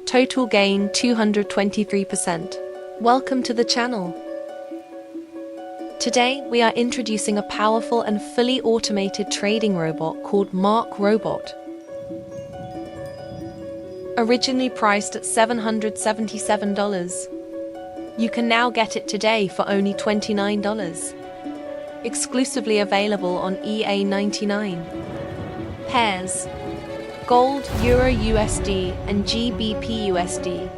Total gain 223%. Welcome to the channel. Today we are introducing a powerful and fully automated trading robot called Mark Robot. Originally priced at $777, you can now get it today for only $29. Exclusively available on EA99. Pairs: Gold, Euro USD and gbpusd.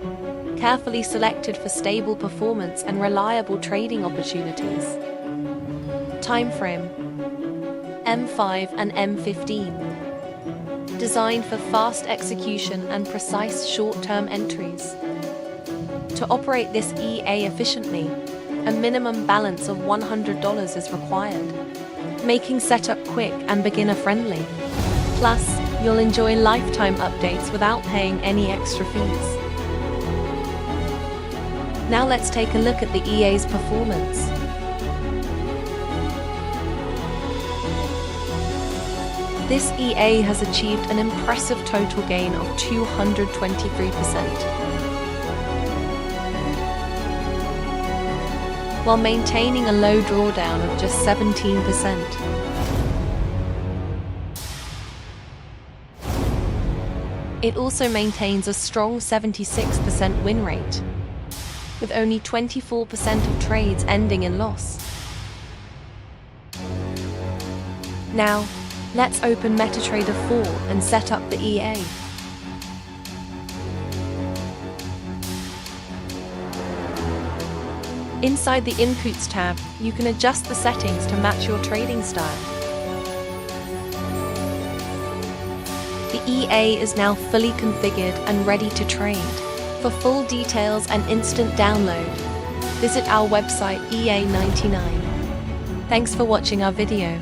Carefully selected for stable performance and reliable trading opportunities. Timeframe: M5 and M15. Designed for fast execution and precise short-term entries. To operate this EA efficiently, a minimum balance of $100 is required, making setup quick and beginner-friendly. Plus, you'll enjoy lifetime updates without paying any extra fees. Now let's take a look at the EA's performance. This EA has achieved an impressive total gain of 223%. While maintaining a low drawdown of just 17%. It also maintains a strong 76% win rate, with only 24% of trades ending in loss. Now, let's open mt4 and set up the EA. Inside the Inputs tab, you can adjust the settings to match your trading style. The EA is now fully configured and ready to trade. For full details and instant download, visit our website EA99. Thanks for watching our video.